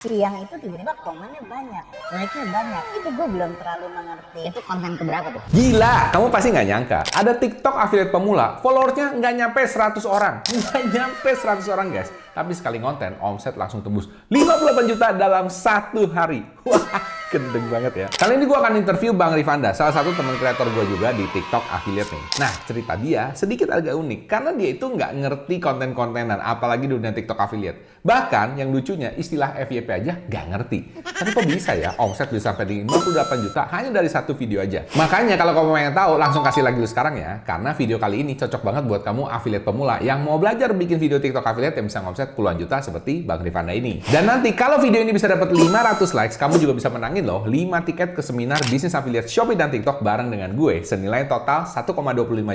Siang itu tiba-tiba komennya banyak, like-nya banyak. Itu gue belum terlalu mengerti. Itu konten keberapa tuh? Gila, kamu pasti nggak nyangka. Ada TikTok affiliate pemula, followersnya nggak nyampe 100 orang. Nggak nyampe 100 orang, guys. Tapi sekali konten, omset langsung tembus 58 juta dalam satu hari. Wah, gendeng banget ya. Kali ini gue akan interview Bang Rifanda, salah satu teman kreator gue juga di TikTok affiliate nih. Nah, cerita dia sedikit agak unik, karena dia itu nggak ngerti konten-kontenan, apalagi dunia TikTok affiliate. Bahkan yang lucunya, istilah FYP aja nggak ngerti. Tapi kok bisa ya, omset bisa sampai di 58 juta hanya dari satu video aja. Makanya kalau kamu pengen tahu, langsung kasih like dulu sekarang ya. Karena video kali ini cocok banget buat kamu affiliate pemula yang mau belajar bikin video TikTok affiliate yang bisa ngomset puluhan juta seperti Bang Rifanda ini. Dan nanti kalau video ini bisa dapat 500 likes, kamu juga bisa menangin loh 5 tiket ke seminar bisnis affiliate Shopee dan TikTok bareng dengan gue senilai total 1,25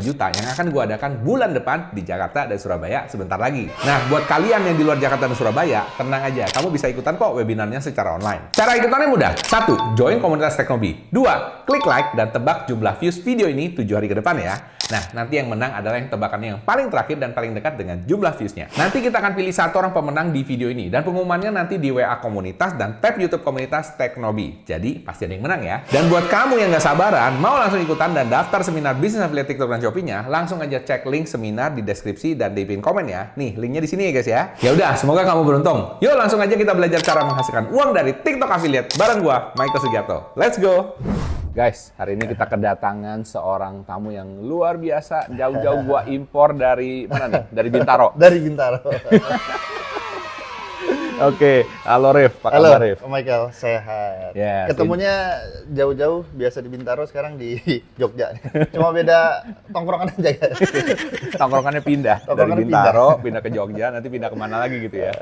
juta yang akan gue adakan bulan depan di Jakarta dan Surabaya sebentar lagi. Nah, buat kalian yang di luar Jakarta dan Surabaya, tenang aja, kamu bisa ikutan kok webinarnya secara online. Cara ikutannya mudah. 1. Join komunitas Teknobi. 2. Klik like dan tebak jumlah views video ini 7 hari ke depan ya. Nah, nanti yang menang adalah yang tebakannya yang paling terakhir dan paling dekat dengan jumlah viewsnya. Nanti kita akan pilih satu orang pemenang di video ini dan pengumumannya nanti di WA komunitas dan tab YouTube komunitas Teknobi. Jadi pasti ada yang menang ya. Dan buat kamu yang nggak sabaran, mau langsung ikutan dan daftar seminar bisnis affiliate TikTok dan Shopee-nya, langsung aja cek link seminar di deskripsi dan di pin komen ya. Nih, linknya di sini ya guys ya. Ya udah, semoga kamu beruntung. Yuk langsung aja kita belajar cara menghasilkan uang dari TikTok affiliate bareng gua, Michael Sugiarto. Let's go! Guys, hari ini kita kedatangan seorang tamu yang luar biasa. Jauh-jauh gua impor dari mana nih? Dari Bintaro. Dari Bintaro. Oke, halo Rif, apa Halo, kabar Rif? Michael, sehat. Ya, Ketemunya jauh-jauh, biasa di Bintaro, sekarang di Jogja. Cuma beda tongkrongan aja. Tongkrongannya pindah dari Tongkrongannya Bintaro, pindah ke Jogja, nanti pindah kemana lagi gitu ya.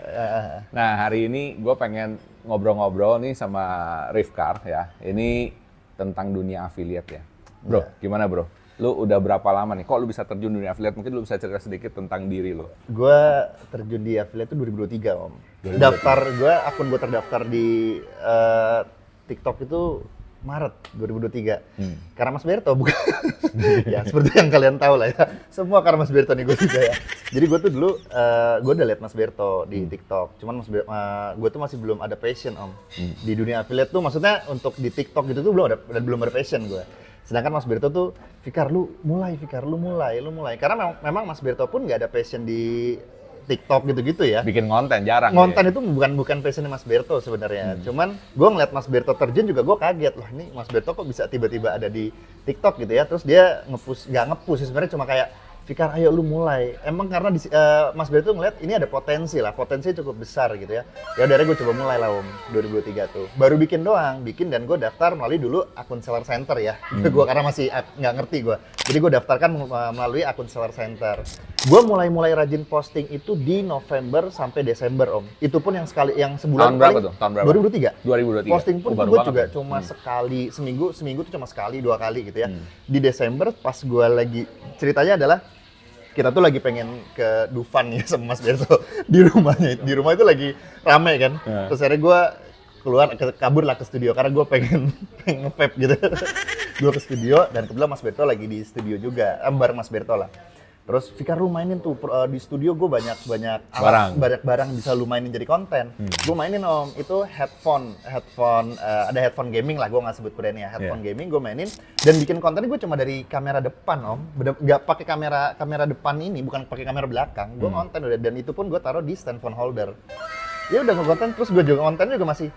Nah, hari ini gue pengen ngobrol-ngobrol nih sama Rifkar ya. Ini tentang dunia affiliate ya. Bro, gimana bro? Lu udah berapa lama nih? Kok lu bisa terjun dunia affiliate? Mungkin lu bisa cerita sedikit tentang diri lu. Gue terjun di affiliate itu 2023, Om. 2023. Akun gue terdaftar di TikTok itu Maret 2023. Karena Mas Berto, bukan? Ya, seperti yang kalian tahu lah ya. Semua karena Mas Berto nih gue juga ya. Jadi gue tuh dulu, gue udah liat Mas Berto di TikTok. Cuman gue tuh masih belum ada passion, Om. Di dunia affiliate tuh maksudnya untuk di TikTok gitu tuh belum ada passion gue. Sedangkan Mas Berto tuh, Fikar lu mulai. Karena memang Mas Berto pun nggak ada passion di TikTok gitu-gitu ya. Bikin konten jarang. Konten ya? itu bukan passionnya Mas Berto sebenarnya. Cuman gue ngeliat Mas Berto terjun juga gue kaget. Loh, ini Mas Berto kok bisa tiba-tiba ada di TikTok gitu ya. Terus dia nggak nge-push sih, sebenarnya cuma kayak Fikar, ayo lu mulai. Emang karena Mas Berto ngeliat ini ada potensinya cukup besar gitu ya. Ya udah gue coba mulai lah Om, 2023 tuh. Baru bikin dan gue daftar melalui dulu akun Seller Center ya. Gue karena masih nggak ngerti gue. Jadi gue daftarkan melalui akun Seller Center. Gue mulai rajin posting itu di November sampai Desember Om. Itu pun yang sebulan Tahun berapa tuh? Tahun berapa? 2023. 2023. Posting pun baru gue banget juga tuh. cuma sekali, seminggu tuh cuma sekali, 2 kali gitu ya. Di Desember pas gue lagi, ceritanya adalah kita tuh lagi pengen ke Dufan ya sama Mas Berto di rumahnya. Di rumah itu lagi rame kan. Terus akhirnya gue kabur lah ke studio karena gue pengen nge-vape gitu. Gue ke studio dan kebetulan Mas Berto lagi di studio juga, bareng Mas Berto lah. Terus Fikar lu mainin tuh di studio gue banyak barang bisa lu mainin jadi konten. Gue mainin Om, itu headphone ada headphone gaming lah, gue nggak sebut brandnya, headphone gaming gue mainin dan bikin kontennya gue cuma dari kamera depan Om, nggak pakai kamera depan ini, bukan pakai kamera belakang. Gue konten udah, dan itu pun gue taruh di stand phone holder. Ya udah nge-konten, terus gue juga kontennya juga masih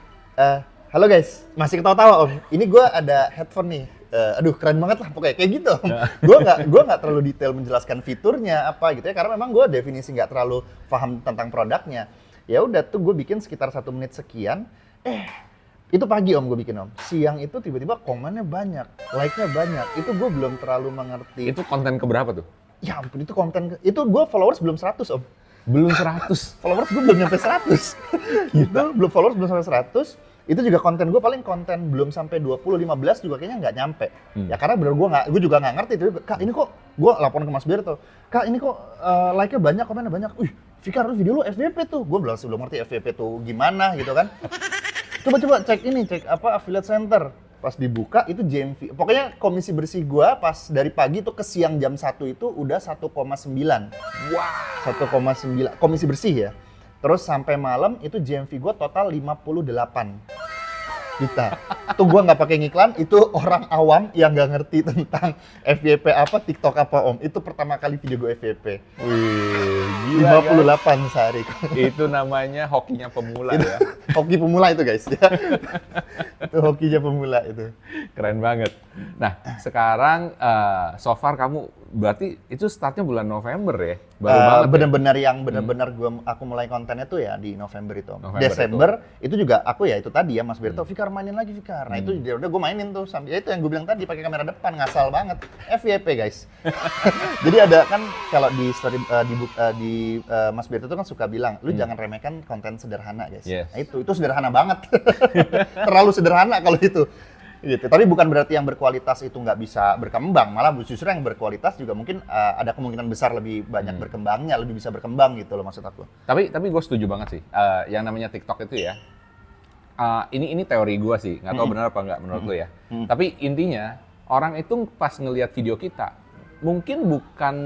halo guys, masih ketawa-tawa Om. Ini gue ada headphone nih. Aduh keren banget lah pokoknya kayak gitu. Gue nggak terlalu detail menjelaskan fiturnya apa gitu ya, karena memang gue definisi nggak terlalu paham tentang produknya. Ya udah tuh gue bikin sekitar 1 menit sekian. Itu pagi Om gue bikin Om. Siang itu tiba-tiba komennya banyak, like-nya banyak. Itu gue belum terlalu mengerti. Itu konten keberapa tuh? Ya ampun, itu gue followers belum 100 Om. Belum 100. Followers gue belum nyampe 100. Followers belum sampai 100. Itu juga konten gue paling konten belum sampai 20-15 juga kayaknya nggak nyampe. Ya karena bener gue juga nggak ngerti. Tapi Kak ini kok, gue laporan ke Mas Berto, Kak ini kok like-nya banyak, komennya banyak. Wih Fikar, video lu FYP tuh. Gue belum ngerti FYP tuh gimana gitu kan. Coba cek affiliate center. Pas dibuka itu JMV. Pokoknya komisi bersih gue pas dari pagi tuh ke siang jam 1 itu udah 1,9. Wow. 1,9 komisi bersih ya. Terus sampai malam itu GMV gue total 58 juta. Itu gue nggak pakai ngiklan, itu orang awam yang nggak ngerti tentang FYP apa, TikTok apa om. Itu pertama kali video gue FYP. Wih, 58 sehari. Itu namanya hokinya pemula ya. Hoki pemula itu guys. Ya. Itu hokinya pemula itu. Keren banget. Nah, sekarang so far kamu berarti itu startnya bulan November ya? Baru banget. Bener-bener yang bener-bener aku mulai kontennya tuh ya di November itu. November Desember itu juga aku ya itu tadi ya Mas Berto, Fikar mainin lagi Fikar. Nah itu ya udah gue mainin tuh sampai ya itu yang gue bilang tadi pakai kamera depan ngasal banget. FYP guys. Jadi ada kan kalau di story Mas Berto tuh kan suka bilang, lu jangan remehkan konten sederhana guys. Yes. Nah, itu sederhana banget. Terlalu sederhana kalau itu. Gitu. Tapi bukan berarti yang berkualitas itu nggak bisa berkembang, malah justru yang berkualitas juga mungkin ada kemungkinan besar lebih banyak berkembangnya, lebih bisa berkembang gitu loh maksud aku. Tapi gue setuju banget sih, yang namanya TikTok itu ya, ini teori gue sih, nggak tahu benar apa nggak menurut lo ya. Tapi intinya orang itu pas ngelihat video kita, mungkin bukan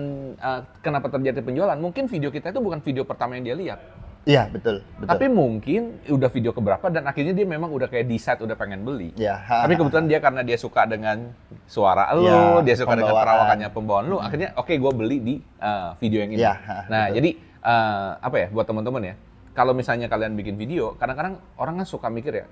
kenapa terjadi penjualan, mungkin video kita itu bukan video pertama yang dia lihat. Iya betul. Tapi mungkin udah video keberapa dan akhirnya dia memang udah kayak decide udah pengen beli. Ya. Tapi kebetulan dia karena dia suka dengan suara lo, Ya, dia suka dengan pembawaan. perawakannya pembawaan lo, akhirnya oke gue beli di video yang ini. Ya, Nah betul. jadi apa ya buat teman-teman ya, kalau misalnya kalian bikin video, kadang-kadang orang kan suka mikir ya,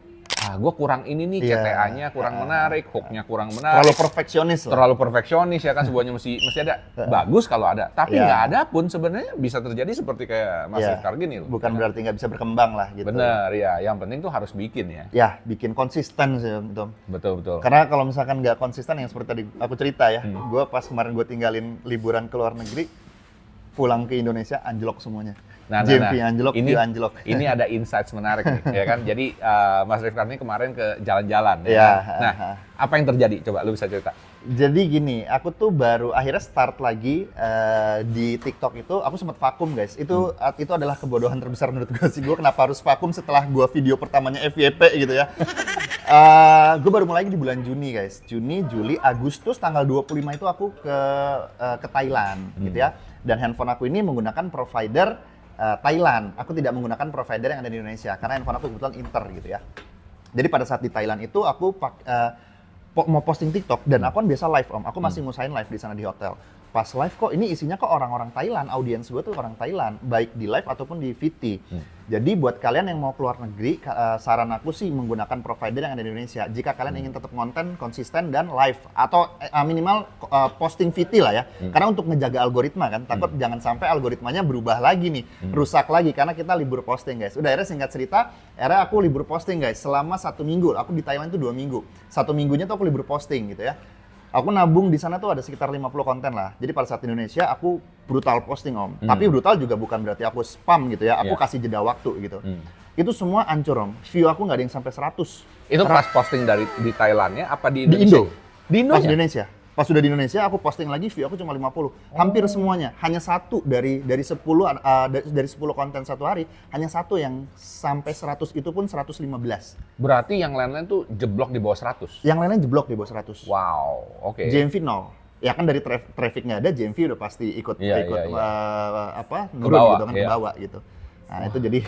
gue kurang ini nih, Iya. CTA-nya kurang menarik, hook-nya kurang Terlalu menarik. perfeksionis lah. Terlalu perfeksionis ya kan, sebuahnya mesti ada. Bagus kalau ada, tapi Iya. nggak ada pun sebenarnya bisa terjadi seperti kayak Mas Iya. Rifkar gini loh. Bukan berarti nggak bisa berkembang lah gitu. Bener ya, yang penting tuh harus bikin ya. Ya, bikin konsisten sih Tom. Betul. Karena kalau misalkan nggak konsisten yang seperti tadi aku cerita ya, gue pas kemarin gue tinggalin liburan ke luar negeri, pulang ke Indonesia anjlok semuanya. GMV anjlok, view anjlok. Ini ada insights menarik nih, ya kan? Jadi Mas Rifkar ini kemarin ke jalan-jalan. Ya Iya, kan? Nah, apa yang terjadi? Coba lu bisa cerita. Jadi gini, aku tuh baru akhirnya start lagi di TikTok itu, aku sempat vakum guys. Itu adalah kebodohan terbesar menurut gue sih. Gue kenapa harus vakum setelah gue video pertamanya FYP gitu ya. Gue baru mulai di bulan Juni guys. Juni, Juli, Agustus tanggal 25 itu aku ke Thailand gitu ya. Dan handphone aku ini menggunakan provider Thailand. Aku tidak menggunakan provider yang ada di Indonesia karena handphone aku kebetulan Inter gitu ya. Jadi pada saat di Thailand itu aku mau posting TikTok dan aku kan biasa live om. Aku masih ngusahain live di sana di hotel. Pas live kok ini isinya kok orang-orang Thailand, audiens gue tuh orang Thailand, baik di live ataupun di VT. Jadi buat kalian yang mau keluar negeri, saran aku sih menggunakan provider yang ada di Indonesia. Jika kalian ingin tetap konten konsisten dan live atau minimal posting VT lah ya. Karena untuk ngejaga algoritma kan, takut jangan sampai algoritmanya berubah lagi nih, rusak lagi karena kita libur posting guys. Udah akhirnya singkat cerita, akhirnya aku libur posting guys selama 1 minggu. Aku di Thailand itu 2 minggu. 1 minggunya tuh aku libur posting gitu ya. Aku nabung di sana tuh ada sekitar 50 konten lah. Jadi pada saat di Indonesia aku brutal posting om. Tapi brutal juga bukan berarti aku spam gitu ya. Aku kasih jeda waktu gitu. Itu semua hancur om. View aku nggak ada yang sampai 100. Itu pas posting di Thailandnya apa di Di Indonesia? Indo. Di Indo. Pas di Indonesia. Pas sudah di Indonesia aku posting lagi view aku cuma 50. Hampir semuanya. Hanya satu dari 10 konten satu hari, hanya satu yang sampai 100 itu pun 115. Berarti yang lain-lain tuh jeblok di bawah 100. Yang lainnya jeblok di bawah 100. Wow, oke. GMV 0. Ya kan dari trafficnya ada, GMV udah pasti ikut Iya. nurun bawah, gitu kan, iya. ke bawah gitu. Nah, itu jadi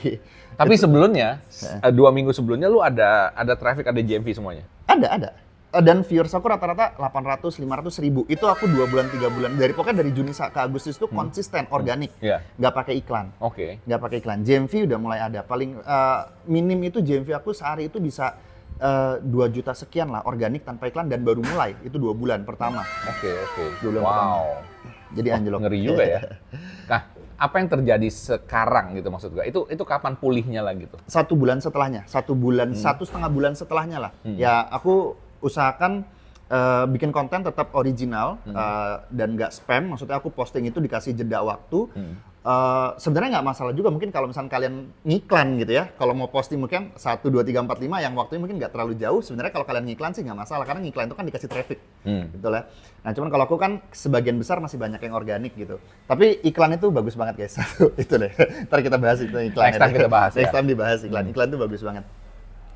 Tapi sebelumnya, 2 minggu sebelumnya lu ada traffic, ada GMV semuanya? ada. Dan viewers aku rata-rata 800, 500, 1000. Itu aku 2 bulan, 3 bulan. Pokoknya dari Juni ke Agustus itu konsisten, organik. Iya. Nggak pakai iklan. Oke. Nggak pakai iklan. GMV udah mulai ada. Paling minim itu GMV aku sehari itu bisa 2 juta sekian lah, organik tanpa iklan dan baru mulai. Itu 2 bulan pertama. Oke. 2 bulan pertama. Jadi anjlok. Ngeri juga ya. Nah, apa yang terjadi sekarang gitu maksud gua? Itu kapan pulihnya lagi tuh? 1 bulan setelahnya, 1 bulan, 1,5 bulan setelahnya lah. Ya aku usahakan bikin konten tetap original dan nggak spam. Maksudnya aku posting itu dikasih jeda waktu. Sebenarnya nggak masalah juga mungkin kalau misalnya kalian ngiklan gitu ya. Kalau mau posting mungkin 1, 2, 3, 4, 5 yang waktunya mungkin nggak terlalu jauh. Sebenarnya kalau kalian ngiklan sih nggak masalah karena ngiklan itu kan dikasih traffic, gitu lah. Nah cuman kalau aku kan sebagian besar masih banyak yang organik gitu. Tapi iklan itu bagus banget guys. Itu deh. Ntar kita bahas itu iklan. Next time kita bahas, Next ya. time dibahas iklan. Iklan itu bagus banget.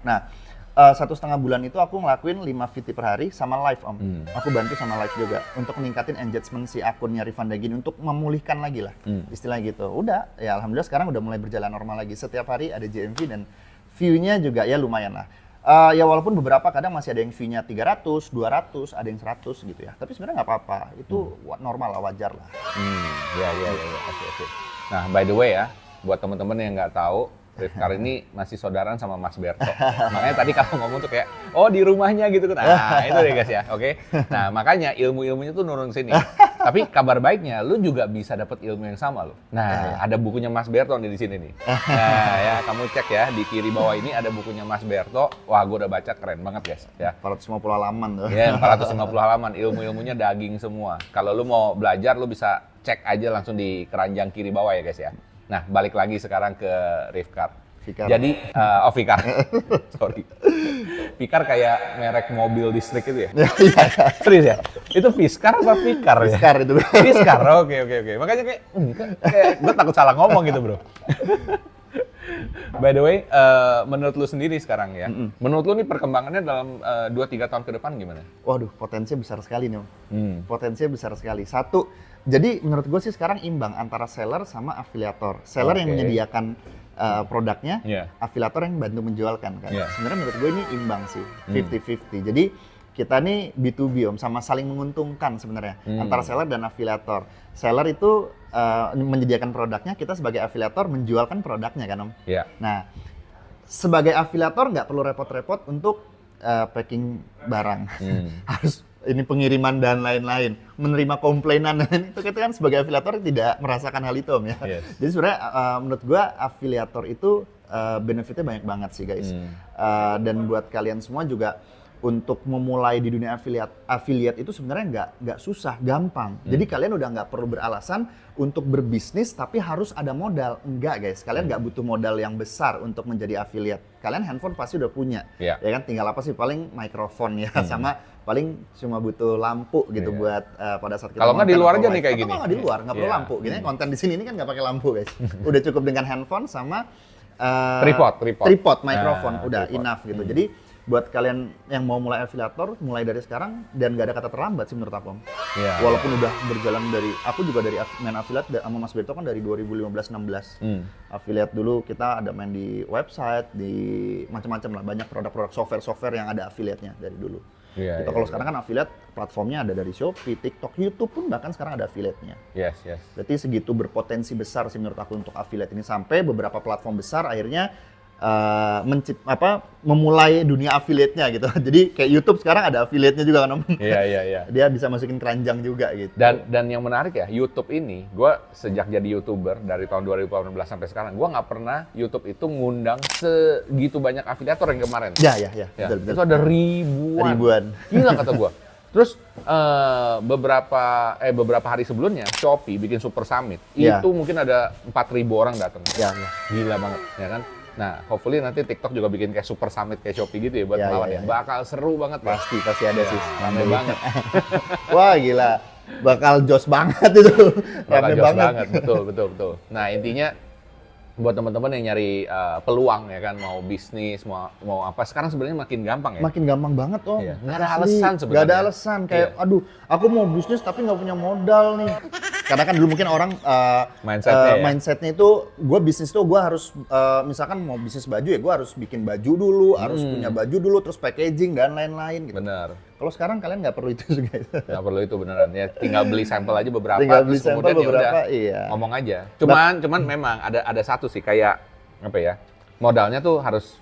Nah 1,5 bulan itu aku ngelakuin 5 VT per hari sama live Om. Aku bantu sama live juga untuk meningkatin engagement si akunnya Rifan Dagini untuk memulihkan lagi lah istilah gitu. Udah ya alhamdulillah sekarang udah mulai berjalan normal lagi. Setiap hari ada JMV dan view-nya juga ya lumayan lah. Ya walaupun beberapa kadang masih ada yang view-nya 300, 200, ada yang 100 gitu ya. Tapi sebenarnya nggak apa-apa. Itu normal lah, wajar lah. Ya. Oke. Nah, by the way ya, buat teman-teman yang nggak tahu, Rifkar ini masih saudaraan sama Mas Berto. Makanya tadi kalau ngomong tuh kayak, oh di rumahnya gitu kan. Nah, itu deh guys ya, oke. Nah, makanya ilmu-ilmunya tuh nurun sini. Tapi kabar baiknya, lu juga bisa dapat ilmu yang sama lo. Nah, ada bukunya Mas Berto nih di sini nih. Nah, ya kamu cek ya, di kiri bawah ini ada bukunya Mas Berto. Wah, gue udah baca, keren banget guys. Ya. 450 halaman tuh. Ya, 450 halaman, ilmu-ilmunya daging semua. Kalau lu mau belajar, lu bisa cek aja langsung di keranjang kiri bawah ya guys ya. Nah, balik lagi sekarang ke Rifkar. Fikar. Jadi, Fikar. Sorry. Fikar kayak merek mobil listrik itu ya? Serius ya? Itu Fiskar apa Fikar ya? Fiskar itu. Fiskar, oke. Makanya kayak gue takut salah ngomong gitu bro. By the way, menurut lu sendiri sekarang ya, menurut lu nih perkembangannya dalam 2-3 tahun ke depan gimana? Waduh, potensinya besar sekali nih Om. Potensinya besar sekali. Satu, jadi menurut gue sih sekarang imbang antara seller sama afiliator. Seller yang menyediakan produknya, afiliator yang bantu menjualkan kan. Sebenarnya menurut gue ini imbang sih, 50-50. Jadi kita nih B2B Om, sama saling menguntungkan sebenarnya antara seller dan afiliator. Seller itu menyediakan produknya, kita sebagai afiliator menjualkan produknya kan Om. Nah, sebagai afiliator nggak perlu repot-repot untuk packing barang. Harus ini pengiriman dan lain-lain, menerima komplainan itu kita kan sebagai afiliator tidak merasakan hal itu Om ya. Jadi sebenarnya menurut gua afiliator itu benefitnya banyak banget sih guys. Dan buat kalian semua juga untuk memulai di dunia affiliate itu sebenarnya nggak susah, gampang. Jadi kalian udah nggak perlu beralasan untuk berbisnis tapi harus ada modal. Enggak guys, kalian nggak butuh modal yang besar untuk menjadi affiliate. Kalian handphone pasti udah punya, ya kan? Tinggal apa sih, paling mikrofon ya, sama paling cuma butuh lampu gitu buat pada saat kita. Kalau nggak di luar aja nih kayak gini. Kalau nggak di luar, nggak perlu lampu. Gini konten di sini ini kan nggak pakai lampu guys. Udah cukup dengan handphone sama tripod, mikrofon, udah enough gitu. Jadi buat kalian yang mau mulai afiliator, mulai dari sekarang dan gak ada kata terlambat sih menurut aku. Walaupun udah berjalan dari, aku juga dari main affiliate sama Mas Berto kan dari 2015-16. Affiliate dulu kita ada main di website, di macam-macam lah, banyak produk-produk software yang ada affiliate-nya dari dulu. Kalau sekarang kan affiliate platformnya ada dari Shopee, TikTok, YouTube pun bahkan sekarang ada affiliate-nya. Berarti segitu berpotensi besar sih menurut aku untuk affiliate ini, sampai beberapa platform besar akhirnya memulai dunia affiliate-nya gitu. Jadi kayak YouTube sekarang ada affiliate-nya juga kan Om. Dia bisa masukin keranjang juga gitu. Dan yang menarik ya, YouTube ini, gue sejak jadi YouTuber dari tahun 2018 sampai sekarang, gue nggak pernah YouTube itu ngundang segitu banyak afiliator yang kemarin. Betul. Itu ada ribuan. Gila kata gue. Terus beberapa hari sebelumnya Shopee bikin Super Summit. Itu mungkin ada 4.000 orang datang. Gila banget, ya kan? Nah, hopefully nanti TikTok juga bikin kayak Super Summit kayak Shopee gitu ya buat melawan ya. Bakal seru banget. Pasti ada sih. Rame banget. Wah gila, bakal jos banget itu. Rame banget. Betul. Nah intinya buat teman-teman yang nyari peluang ya kan, mau bisnis, mau apa, sekarang sebenarnya makin gampang ya. Makin gampang banget Om. Nggak ada alasan sebenarnya. Nggak ada alasan kayak, aduh, aku mau bisnis tapi nggak punya modal nih. Karena kan dulu mungkin orang mindsetnya itu, gue bisnis tuh gue harus, misalkan mau bisnis baju ya gue harus bikin baju dulu, harus punya baju dulu, terus packaging dan lain-lain gitu. Benar. Kalau sekarang kalian nggak perlu itu juga. Nggak perlu itu beneran ya, tinggal beli sampel aja beberapa, terus kemudian yaudah ngomong aja. Cuman memang ada satu sih kayak apa ya, modalnya tuh harus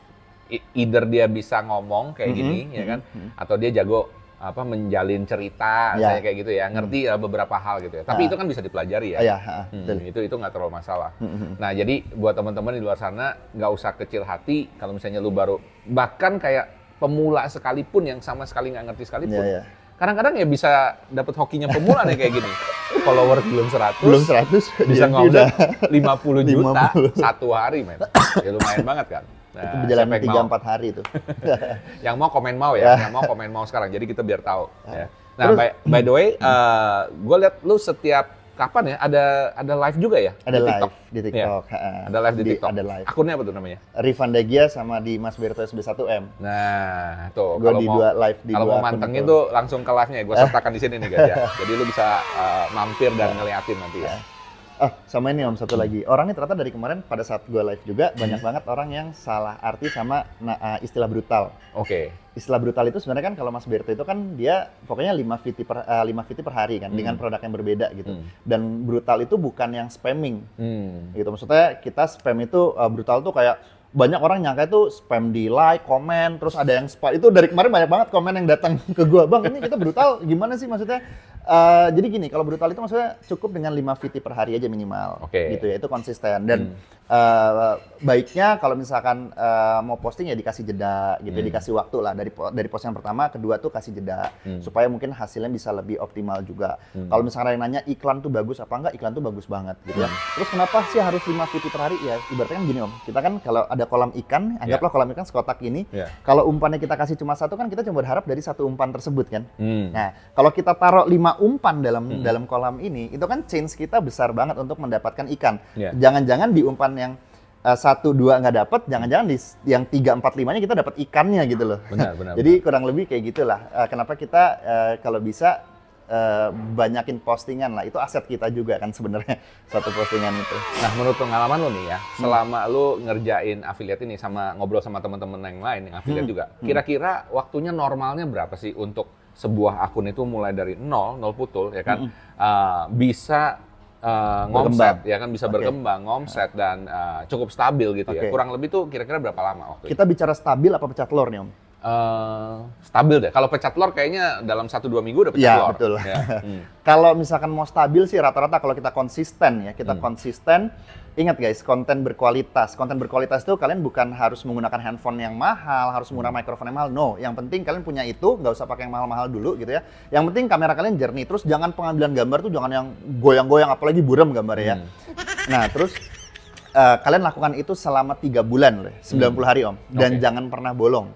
either dia bisa ngomong kayak gini ya kan, atau dia jago menjalin cerita kayak gitu ya, ngerti beberapa hal gitu ya. Tapi itu kan bisa dipelajari ya. Itu nggak terlalu masalah. Nah jadi buat teman-teman di luar sana nggak usah kecil hati kalau misalnya lu baru, bahkan kayak pemula sekalipun yang sama sekali nggak ngerti sekalipun. Kadang-kadang ya bisa dapat hokinya pemula nih kayak gini. Followers belum 100 bisa ngomong 50 juta satu hari men. Ya lumayan banget kan. Nah, itu berjalan 3-4 hari itu. Yang mau komen mau ya, yang mau komen mau sekarang. Jadi kita biar tahu. Ya. Nah, by the way, gue lihat lu setiap kapan ya? Ada live juga ya? Ada di live TikTok? di TikTok. Iya. Ada live di TikTok. Ada live. Akunnya apa tuh namanya? Rifan Dagia sama di Mas Berto SB1M. Nah, tuh Gua di dua live di kalau dua mau akun mantengin itu. tuh langsung ke live-nya. Gue sertakan di sini nih guys ya. Jadi lu bisa mampir dan ngeliatin nanti ya. Sama ini Om, satu lagi. Orang ini ternyata dari kemarin pada saat gue live juga, banyak banget orang yang salah arti sama istilah brutal. Oke. Istilah brutal itu sebenarnya kan kalau Mas Berto itu kan dia pokoknya 5 VT per hari kan, dengan produk yang berbeda gitu. Dan brutal itu bukan yang spamming gitu. Maksudnya kita spam itu, brutal tuh kayak banyak orang nyangka itu spam di like, komen, terus ada yang spam. Itu dari kemarin banyak banget komen yang datang ke gua, "Bang, ini kita brutal gimana sih maksudnya?" Jadi gini, kalau brutal itu maksudnya cukup dengan 5 VT per hari aja minimal. Oke. Gitu ya, itu konsisten. Dan baiknya kalau misalkan mau posting ya dikasih jeda gitu, dikasih waktu lah dari post yang pertama, kedua tuh kasih jeda supaya mungkin hasilnya bisa lebih optimal juga. Kalau misalkan ada yang nanya iklan tuh bagus apa enggak, iklan tuh bagus banget gitu ya. Terus kenapa sih harus 5 VT per hari? Ya ibaratnya kan gini Om, kita kan kalau ada kolam ikan, anggaplah kolam ikan sekotak ini, kalau umpannya kita kasih cuma satu kan kita cuma berharap dari satu umpan tersebut kan. Nah, kalau kita taruh 5 umpan dalam kolam ini, itu kan chance kita besar banget untuk mendapatkan ikan. Jangan-jangan di umpan yang 1, 2 nggak dapat, jangan-jangan di yang 3, 4, 5-nya kita dapat ikannya gitu loh. Benar. Jadi kurang lebih kayak gitulah. Kenapa kita kalau bisa banyakin postingan lah, itu aset kita juga kan sebenarnya satu postingan itu. Nah, menurut pengalaman lo nih ya, selama lo ngerjain affiliate ini sama ngobrol sama teman-teman yang lain yang affiliate juga, kira-kira waktunya normalnya berapa sih untuk sebuah akun itu mulai dari nol putul ya kan, bisa ngomset ya kan, bisa berkembang, ngomset dan cukup stabil gitu ya. Kurang lebih tuh kira-kira berapa lama waktu itu? Kita bicara stabil apa pecah telur nih Om? Stabil deh. Kalau pecah telur kayaknya dalam 1-2 minggu udah pecah telur. Ya betul. Ya. Kalau misalkan mau stabil sih rata-rata kalau kita konsisten ya, konsisten. Ingat guys, konten berkualitas. Konten berkualitas itu kalian bukan harus menggunakan handphone yang mahal, harus menggunakan mikrofon yang mahal. No, yang penting kalian punya itu, nggak usah pakai yang mahal-mahal dulu gitu ya. Yang penting kamera kalian jernih. Terus jangan pengambilan gambar tuh jangan yang goyang-goyang, apalagi buram gambarnya ya. Nah, terus kalian lakukan itu selama 3 bulan, 90 hari Om. Dan jangan pernah bolong.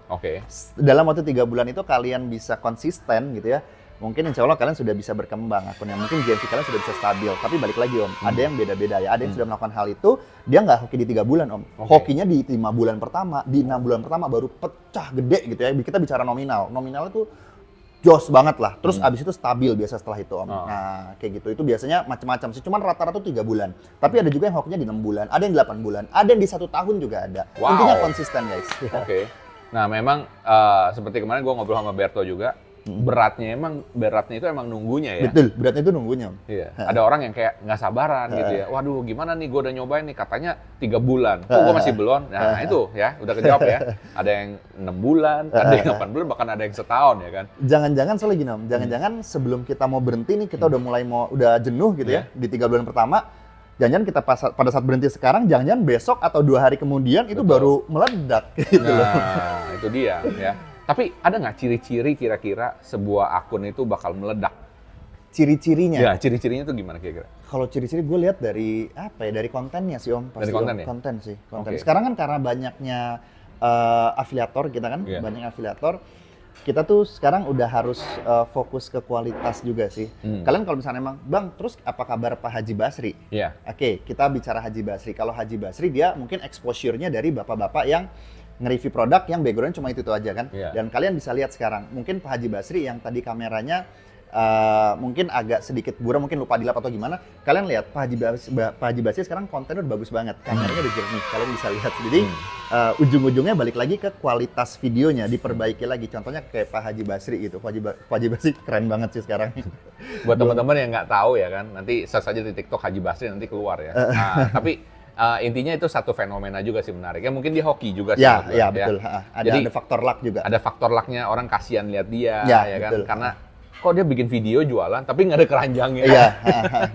Dalam waktu 3 bulan itu kalian bisa konsisten gitu ya. Mungkin insya Allah kalian sudah bisa berkembang akunnya. Mungkin GMV kalian sudah bisa stabil. Tapi balik lagi Om, ada yang beda-beda ya. Ada yang sudah melakukan hal itu, dia nggak hoki di 3 bulan Om. Hokinya di 5 bulan pertama, di 6 bulan pertama baru pecah gede gitu ya. Kita bicara nominal. Nominalnya tuh jos banget lah. Terus abis itu stabil biasa setelah itu Om. Nah kayak gitu. Itu biasanya macam-macam sih. Cuman rata-rata tuh 3 bulan. Tapi ada juga yang hokinya di 6 bulan. Ada yang 8 bulan. Ada yang di 1 tahun juga ada. Intinya konsisten guys. Nah memang seperti kemarin gue ngobrol sama Berto juga. Beratnya itu emang nunggunya ya. Betul, beratnya itu nunggunya. Iya. Ada orang yang kayak nggak sabaran gitu ya. Waduh, gimana nih gue udah nyobain nih katanya 3 bulan. Kok gue masih belum? Nah, itu ya udah kejawab ya. Ada yang 6 bulan, ada yang 8 bulan, bahkan ada yang setahun ya kan. Jangan-jangan soalnya gini Om, jangan-jangan sebelum kita mau berhenti nih, kita udah jenuh gitu ya di 3 bulan pertama. Jangan-jangan kita pada saat berhenti sekarang, jangan-jangan besok atau 2 hari kemudian itu baru meledak gitu loh. Nah, itu dia ya. Tapi ada nggak ciri-ciri kira-kira sebuah akun itu bakal meledak? Ciri-cirinya? Ya, ciri-cirinya itu gimana kira-kira? Kalau ciri-ciri gue lihat dari apa ya? Dari kontennya sih Om. Pasti dari konten ya? Konten sih. Sekarang kan karena banyaknya afiliator kita kan, banyak afiliator. Kita tuh sekarang udah harus fokus ke kualitas juga sih. Kalian kalau misalnya emang, Bang, terus apa kabar Pak Haji Basri? Oke, kita bicara Haji Basri. Kalau Haji Basri dia mungkin exposure-nya dari bapak-bapak yang nge-review produk yang background cuma itu aja kan. Dan kalian bisa lihat sekarang, mungkin Pak Haji Basri yang tadi kameranya mungkin agak sedikit buram, mungkin lupa dilap atau gimana. Kalian lihat Pak Haji Basri sekarang kontennya udah bagus banget, kameranya udah jernih, kalian bisa lihat. Jadi ujung-ujungnya balik lagi ke kualitas videonya, diperbaiki lagi. Contohnya kayak Pak Haji Basri gitu. Pak Haji Basri keren banget sih sekarang. Buat teman-teman yang nggak tahu ya kan, nanti search aja di TikTok Haji Basri nanti keluar ya. Tapi intinya itu satu fenomena juga sih menarik. Ya mungkin dia hoki juga sih. Ya betul. Ada faktor luck juga. Ada faktor lucknya, orang kasihan lihat dia ya kan. Betul. Karena kok dia bikin video jualan tapi nggak ada keranjangnya. Iya,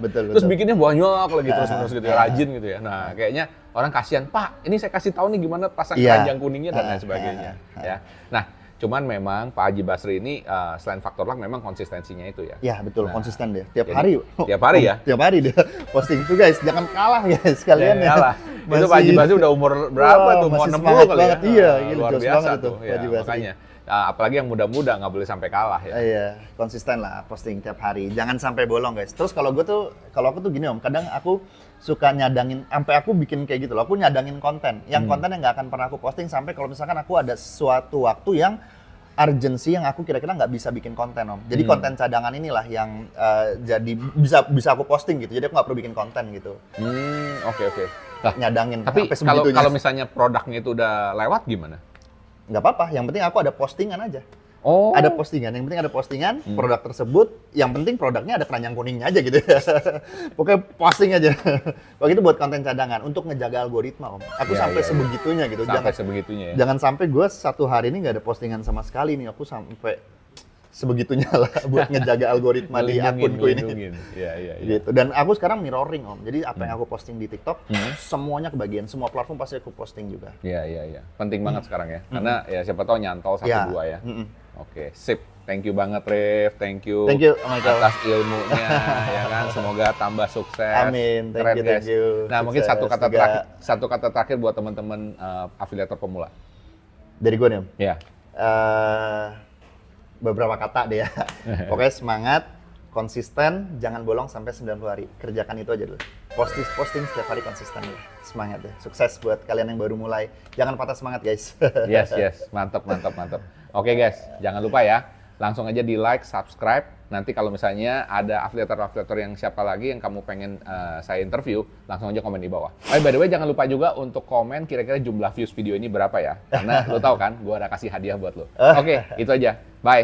betul. Terus bikinnya banyak lagi terus gitu ya, rajin gitu ya. Nah kayaknya orang kasihan, Pak ini saya kasih tahu nih gimana pasang keranjang kuningnya dan lain sebagainya. Ya. Nah Cuman memang Pak Haji Basri ini selain faktor luck memang konsistensinya itu ya. Ya betul, Nah, konsisten dia. Tiap jadi, hari. tiap hari ya? Tiap hari dia posting itu guys. Jangan kalah guys sekalian ya. Yalah. Itu Pak Haji Basri udah umur berapa Wah, tuh? Mau masih 60 semangat kali ya? banget. Iya, gila, luar jos biasa banget itu, tuh. Pak Ya, Haji Basri. makanya. Apalagi yang muda-muda nggak boleh sampai kalah ya. Iya, konsisten lah posting tiap hari. Jangan sampai bolong guys. Terus kalau aku tuh gini Om, kadang aku suka nyadangin, sampai aku bikin kayak gitu loh. Aku nyadangin konten, yang konten yang nggak akan pernah aku posting sampai kalau misalkan aku ada suatu waktu yang urgency yang aku kira-kira nggak bisa bikin konten Om. Jadi konten cadangan inilah yang jadi bisa aku posting gitu. Jadi aku nggak perlu bikin konten gitu. Oke. Lah, Nyadangin tapi sampai sebegitunya. kalau misalnya produknya itu udah lewat gimana? Nggak apa-apa, yang penting aku ada postingan aja. Oh. Ada postingan, yang penting ada postingan, produk tersebut, yang penting produknya ada keranjang kuningnya aja gitu ya. Pokoknya posting aja. Begitu buat konten cadangan, untuk ngejaga algoritma Om. Aku Iya, sampai iya. sebegitunya gitu. Sampai sebegitunya ya. Jangan sampai gue satu hari ini nggak ada postingan sama sekali nih, aku sampai sebegitunya lah buat ngejaga algoritma di akunku ini. Iya. Gitu. Dan aku sekarang mirroring Om, jadi apa yang aku posting di TikTok, semuanya kebagian, semua platform pasti aku posting juga. Iya. Penting banget sekarang ya. Karena ya siapa tahu nyantol 1-2 ya. Oke, sip. Thank you banget, Rif. Thank you Michael. atas ilmunya, ya kan. Semoga tambah sukses. Amin. Keren, Thank guys. you. Nah, mungkin Sukses satu kata terakhir buat teman-teman afiliator pemula. dari gue nih Om. Ya. Beberapa kata deh ya. Pokoknya semangat, konsisten, jangan bolong sampai 90 hari. Kerjakan itu aja dulu. Posting setiap hari konsisten ya. Semangat deh. Sukses buat kalian yang baru mulai. Jangan patah semangat guys. Yes. Mantap. Oke guys, jangan lupa ya. Langsung aja di like, subscribe. Nanti kalau misalnya ada afiliator yang siapa lagi yang kamu pengen saya interview, langsung aja komen di bawah. By the way, jangan lupa juga untuk komen kira-kira jumlah views video ini berapa ya. Karena lo tau kan, gue ada kasih hadiah buat lo. Oke, itu aja. Bye.